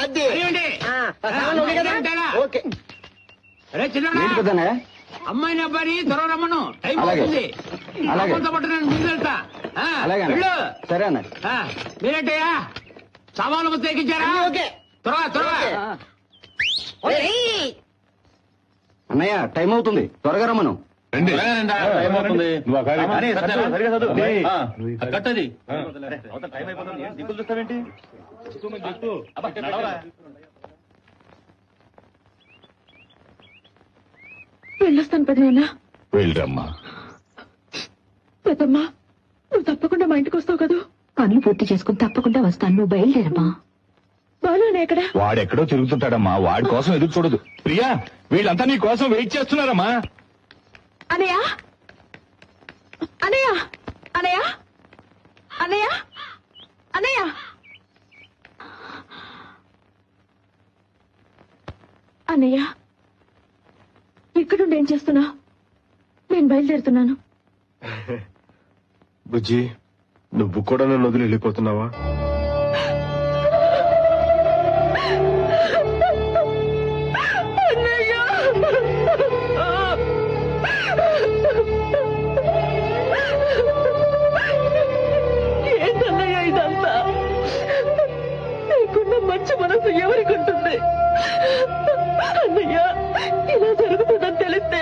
అది ఓకే. అమ్మాయిని అబ్బాయి త్వరగా రమ్మను, టైం అవుతుంది. పట్టు నేను ముందు వెళ్తా. సరే అన్న. మీరేంటయ్యా సవాలు మొత్తం ఎక్కించారా? త్వరగా త్వరగా. అన్నయ్య టైం అవుతుంది, త్వరగా రమ్మను. కట్టది వెళ్ళొస్తాను పెద్దనాన్న. వెళ్ళరమ్మా. పెద్దమ్మా నువ్వు తప్పకుండా మా ఇంటికి వస్తావు కదా? పనులు పూర్తి చేసుకుని తప్పకుండా వస్తాను, నువ్వు బయలుదేరమ్మా. బాలునే ఎక్కడ? వాడెక్కడో తిరుగుతుంటాడమ్మా, వాడి కోసం ఎదురు చూడదు. ప్రియా, వీళ్ళంతా నీ కోసం వెయిట్ చేస్తున్నారమ్మా. అనయ్య అనయ్య అనయ్య అనయ్య అనయ్య అన్నయ్య, ఇక్కడుండి ఏం చేస్తున్నా? నేను బయలుదేరుతున్నాను. బుజ్జి, నువ్వు కూడా నన్ను వదిలి వెళ్ళిపోతున్నావా? ఏంటన్నయ్య ఇదంతా? నీకున్న మంచి మనసు ఎవరికి ఉంటుంది? అన్నయ్య, ఇలా జరుగుతుందని తెలిస్తే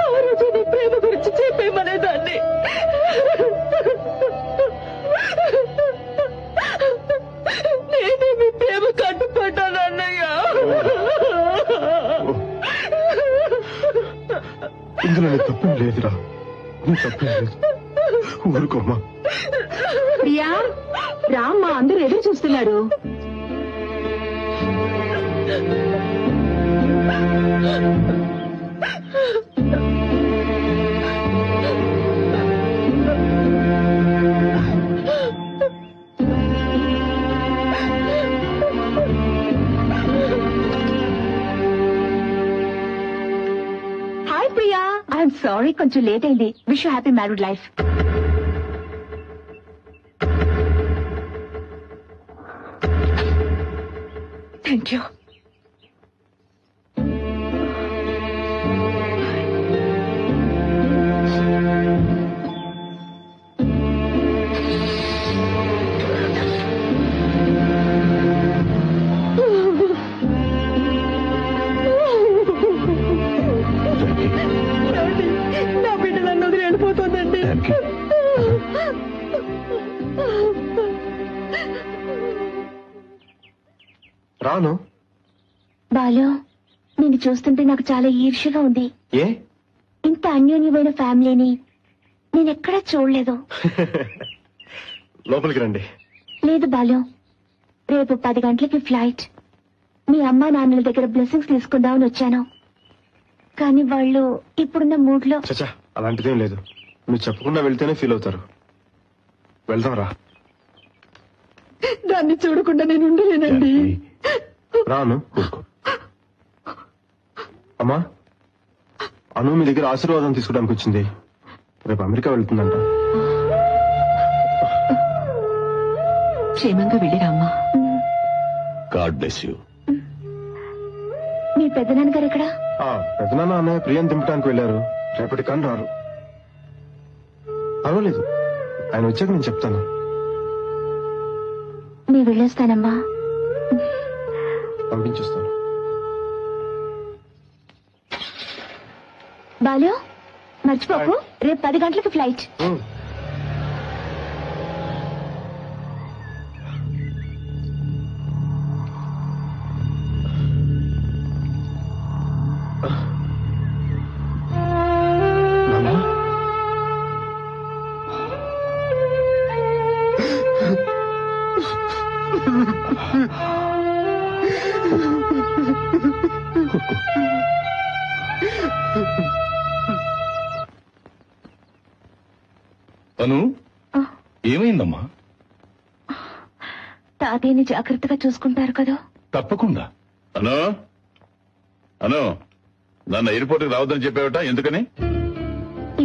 ఆ రోజు నీ ప్రేమ గురించి చెప్పేమనేదాన్ని. నేనే మీ ప్రేమ కట్టుపడ్డాను అన్నయ్య. ఇందులో నీ తప్పేం లేదురా, నీ తప్పేం లేదు. ఊరుకోమ్మా. ప్రియా, రామ్మా, అందరూ ఎదురు చూస్తున్నారు. హాయ్ ప్రియా, ఐఎమ్ సారీ కొంచెం లేట్ అయింది. Wish you happy married life. Thank you. నా బిడ్డ నన్ను వదిలి వెళ్ళిపోతుందండి. రాను. బాలు, నిన్ను చూస్తుంటే నాకు చాలా ఈర్ష్యగా ఉంది. ఏ? ఇంత అన్యోన్యమైన ఫ్యామిలీని నేనెక్కడా చూడలేదు. లోపలికి రండి. లేదు బాలు, రేపు 10 గంటలకి ఫ్లైట్. మీ అమ్మా నాన్నల దగ్గర బ్లెస్సింగ్స్ తీసుకుందామని వచ్చాను, కానీ వాళ్ళు ఇప్పుడున్న మూడ్ లో. చచ్చా, అలాంటిదేం లేదు. నువ్వు చెప్పకుండా వెళ్తేనే ఫీల్ అవుతారు. వెళ్దాం రా. దాన్ని చూడకుండా నేను ఉండలేనండి. రాను. అమ్మా, అను మీ దగ్గర ఆశీర్వాదం తీసుకోవడానికి వచ్చింది. రేపు అమెరికా వెళ్తుందంట. క్షేమంగా వెళ్ళిరా అమ్మా. God bless you. మీ పెద్దనాన్నగారు ఎక్కడా? పెద్దనాన్న అన్నయ్య ప్రియాని దింపడానికి వెళ్ళారు. రేపటి కానీ రారు. పర్వాలేదు, ఆయన వచ్చాక నేను చెప్తాను. నేను వెళ్ళేస్తానమ్మా. పంపించేస్తాను. బాలు, మర్చిపోకు, రేపు 10 గంటలకు ఫ్లైట్. అను, ఏమైందమ్మా? తాతయ్యని జాగ్రత్తగా చూసుకుంటారు కదా? తప్పకుండా. అను, అను, నన్ను ఎయిర్పోర్ట్ కి రావద్దని చెప్పావట, ఎందుకని?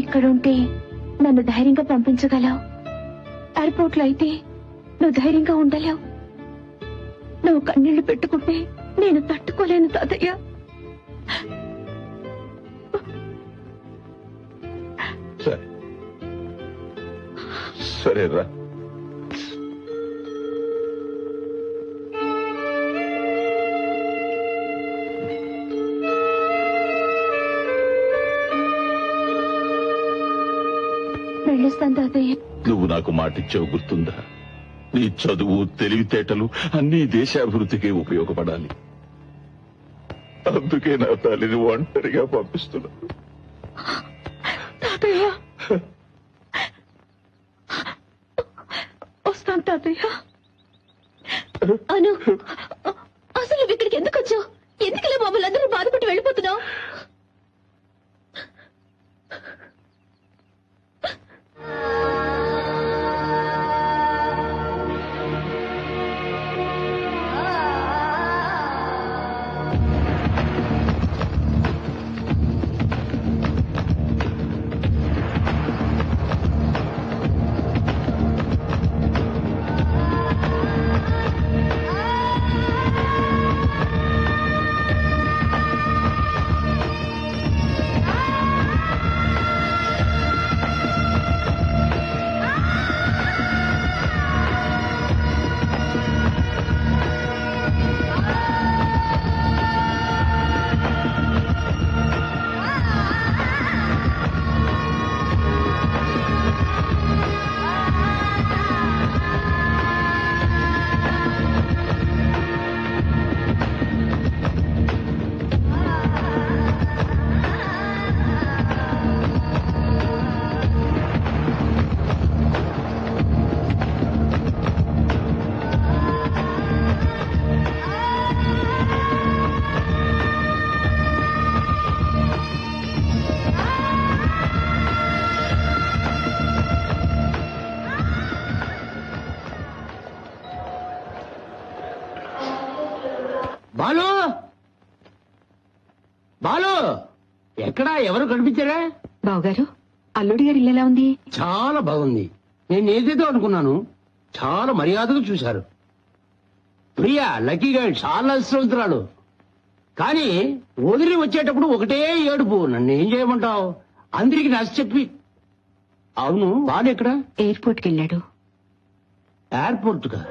ఇక్కడుంటే నన్ను ధైర్యంగా పంపించగలవు, ఎయిర్పోర్ట్ లో అయితే నువ్వు ధైర్యంగా ఉండలేవు. నువ్వు కన్నీళ్లు పెట్టుకుంటే నేను తట్టుకోలేను తాతయ్య. సరే సరేరా. వెళ్ళొస్తాను తాతయ్య. నువ్వు నాకు మాటిచ్చావు గుర్తుందా? నీ చదువు తెలివితేటలు అన్ని దేశాభివృద్ధికి ఉపయోగపడాలి. అందుకే నా తల్లిని ఒంటరిగా పంపిస్తున్నాను. తాతయ్య వస్తాను తాతయ్య. అను, అసలు నువ్వు ఇక్కడికి ఎందుకు వచ్చావు? ఎందుకలా మమ్మల్ని అందరూ బాధపడి వెళ్ళిపోతున్నావు? బాలు, బాలు, ఎక్కడా? ఎవరు కనిపించారా? బావగారు, అల్లుడి గారి ఇల్లు ఎలా ఉంది? చాలా బాగుంది. నేను ఏదేదో అనుకున్నాను, చాలా మర్యాదగా చూశారు. ప్రియా లక్కీగా చాలా అదృష్టవంతురాలు. కానీ వదిలి వచ్చేటప్పుడు ఒకటే ఏడుపు. నన్ను ఏం చేయమంటావు? అందరికి నచ్చ చెప్పి. అవును, బాలు ఎక్కడ? ఎయిర్పోర్ట్కి వెళ్ళాడు. ఎయిర్పోర్ట్ గా?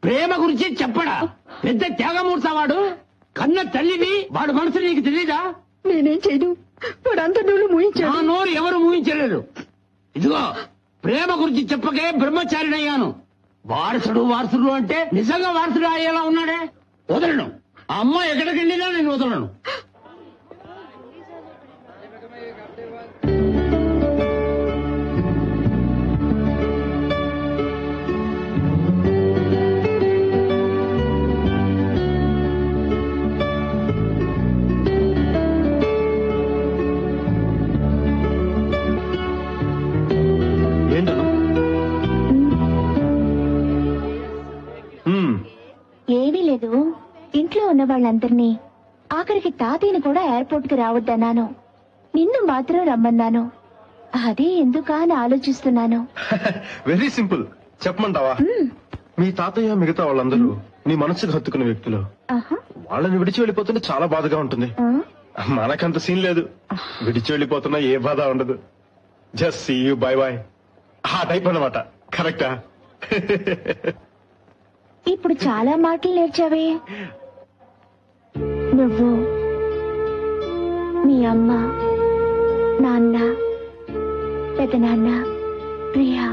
ప్రేమ గురించి చెప్పడా? పెద్ద త్యాగమూర్త వాడు. కన్న తల్లిని వాడు మనసు నీకు తెలీదా? నేనేం చేయను, వాడు అంత నోరు నా మూయించాడు. నోరు ఎవరు ఊహించలేరు. ఇదిగో, ప్రేమ గురించి చెప్పకే బ్రహ్మచారినయ్యాను. వారసుడు అంటే నిజంగా వారసుడు అయ్యేలా ఉన్నాడే. వదలను. ఆ అమ్మ ఎక్కడికి వెళ్ళినా నేను వదలను. ఏంటను? ఏమీ లేదు. ఇంట్లో ఉన్న వాళ్ళందరినీ, ఆఖరికి తాతయ్యని కూడా ఎయిర్పోర్ట్ కి రావద్దన్నాను. నిన్ను మాత్రం రమ్మన్నాను. అదే ఎందుకా అని ఆలోచిస్తున్నాను. Very simple. చెప్పమంటావా? మీ తాతయ్య మిగతా వాళ్ళందరూ నీ మనసుకు హత్తుకున్న వ్యక్తులు. ఆహా. వాళ్ళని విడిచి వెళ్ళిపోతుంటే చాలా బాధగా ఉంటుంది. ఆ? మనకంత సీన్ లేదు. విడిచి వెళ్ళిపోతున్నా ఏ బాధ ఉండదు. Just see you, bye bye, ఆ టైప్ అన్నమాట. కరెక్టా? ఇప్పుడు చాలా మాటలు నేర్చావే. నువ్వు, మీ అమ్మ, నాన్న, పెదనాన్న, Priya,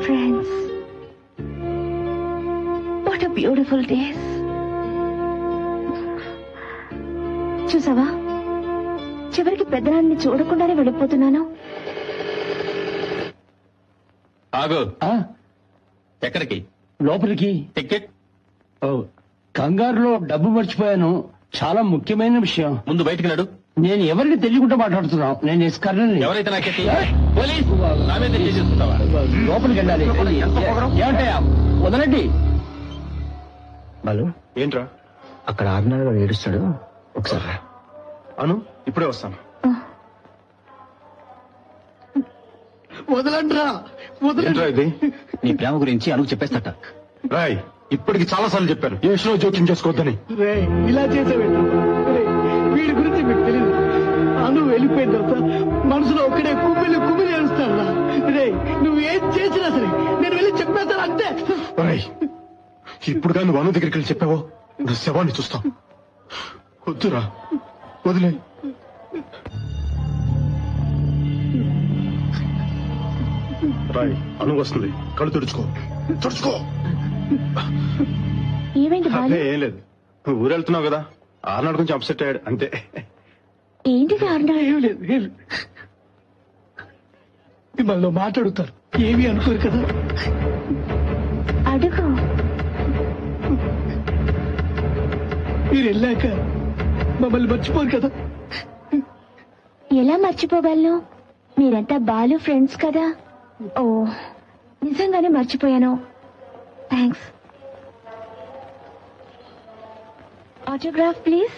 friends. What a beautiful days. చూసావా, చివరికి పెద్దనాన్ని చూడకుండానే వెళ్ళిపోతున్నాను. ఆగు. ఆ? ఎక్కడికి? లోపలికి. టికెట్ ఓ, కంగారులో డబ్బు మర్చిపోయాను. చాలా ముఖ్యమైన విషయం. ముందు బయటికి నడు. నేను ఎవరికి తెలియకుండా మాట్లాడుతున్నావు. నేను ఎస్కర్ని. ఎవరైతే నాకెత్తి పోలీస్ నా మీద చేసుకుంటావా? లోపలికి వెళ్ళాలి. ఏమంటాయా? వదలండి. బాలు, ఏంట్రా? అక్కడ ఆరున్నర ఏడుస్తాడు, ఒకసారి రా. అను, ఇప్పుడే వస్తాను. వదలండ్రా ఏంట్రా ఇది? నీ ప్రేమ గురించి అనుకు చెప్పేస్తట. రాయ్, ఇప్పటికి చాలా సార్లు చెప్పాను ఈ విషయంలో జోక్యం చేసుకోవద్దని. రే ఇలా చేసావేంట్రా? రే, వీడి గురించి మీకు తెలియదు. అను వెళ్ళిపోయిన తర్వాత మనసులో ఒక్కడే కుమ్మిలి ఏడుస్తారా? రే నువ్వు ఏం చేసినా సరే నేను వెళ్ళి చెప్పేస్తాను అంతే. రాయ్, ఇప్పుడు కానీ నువ్వు అను దగ్గరికి వెళ్ళి చెప్పావో నా శవాన్ని చూస్తాం. వద్దురా, వదిలే. రాయ్, అను వస్తుంది, కళ్ళు తుడుచుకో. ఏమైంది బాలు? అదే ఏం లేదు, నువ్వు ఊరు వెళ్తున్నావు కదా, ఆనాడు కొంచెం అప్సెట్ అయ్యాడు అంతే. ఏంటిది అన్నా? ఏం లేదు మిమ్మల్ని మాట్లాడుతారు, ఏమీ అనుకోరు కదా. అడుగు. మీరు వెళ్ళాక మమ్మల్ని మర్చిపోరు కదా. ఎలా మర్చిపోగలను? మీరంతా బాలు ఫ్రెండ్స్ కదా. ఓ నిజంగానే మర్చిపోయాను. Thanks. Autograph please.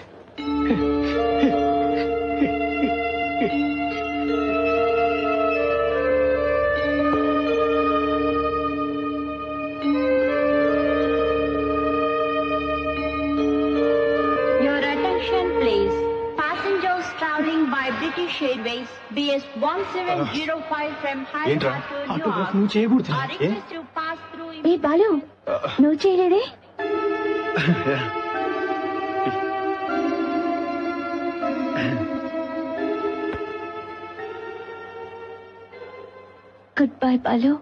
Your attention please. Passengers traveling by British Airways BS 1705 from ఏంట్రా? Hyderabad to ఆటోగ్రాఫ్ Newark నువ్వు చేయకూడదు. are requested to pass through ఏ బాలు, నువ్వు చేయలేదే? Good bye Balu.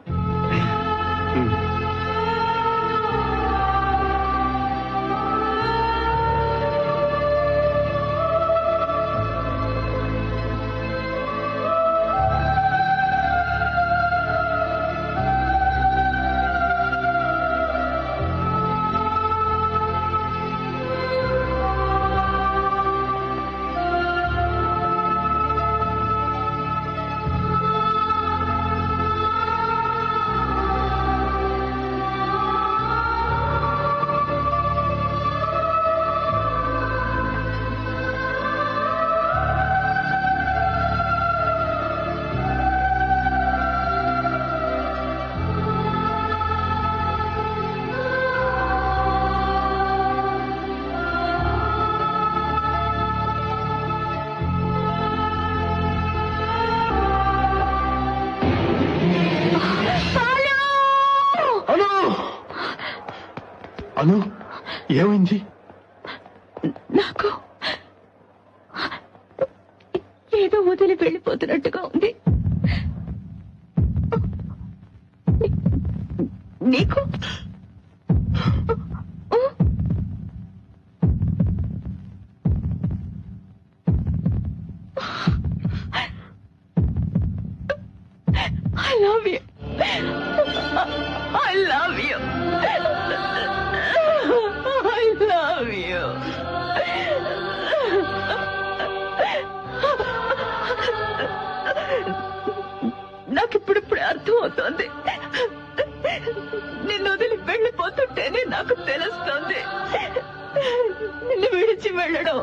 అను, ఏమైంది? నాకు ఏదో వదిలి వెళ్ళిపోతున్నట్టుగా ఉంది. నీకు I love you. I love you. I love you. నాకిప్పుడిప్పుడే అర్థం అవుతోంది. నిన్ను వదిలి వెళ్ళిపోతుంటేనే నాకు తెలుస్తోంది. నిన్ను విడిచి వెళ్ళడం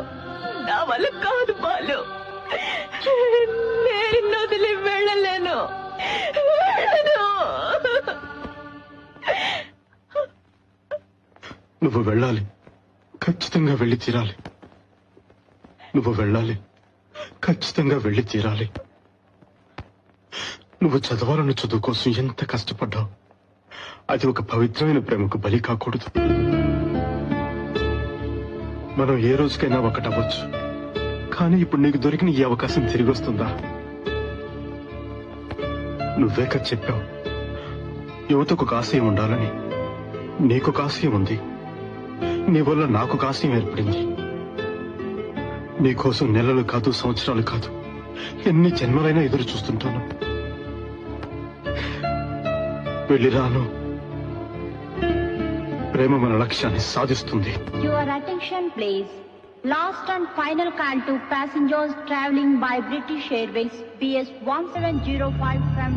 నా వల్ల కాదు బాలు. నేను నిన్ను వదిలి వెళ్ళలేను. నువ్వు వెళ్ళాలి, ఖచ్చితంగా వెళ్ళి తీరాలి. నువ్వు వెళ్ళాలి, ఖచ్చితంగా వెళ్ళి తీరాలి. నువ్వు చదవాలన్న చదువు కోసం ఎంత కష్టపడ్డావు. అది ఒక పవిత్రమైన ప్రేమకు బలి కాకూడదు. మనం ఏ రోజుకైనా ఒకటవ్వచ్చు, కానీ ఇప్పుడు నీకు దొరికిన ఈ అవకాశం తిరిగి వస్తుందా? నువ్వే కదా చెప్పావు, యువతకు ఒక ఆశయం ఉండాలని. నీకు ఒక ఆశయం ఉంది, నీ వల్ల నాకు ఒక ఆశయం ఏర్పడింది. నీకోసం నెలలు కాదు, సంవత్సరాలు కాదు, ఎన్ని జన్మలైనా ఎదురు చూస్తుంటాను. వెళ్ళిరాను. ప్రేమ మన లక్ష్యాన్ని సాధిస్తుంది. Your attention please. Last and final call to passengers traveling by British Airways BS 1705 from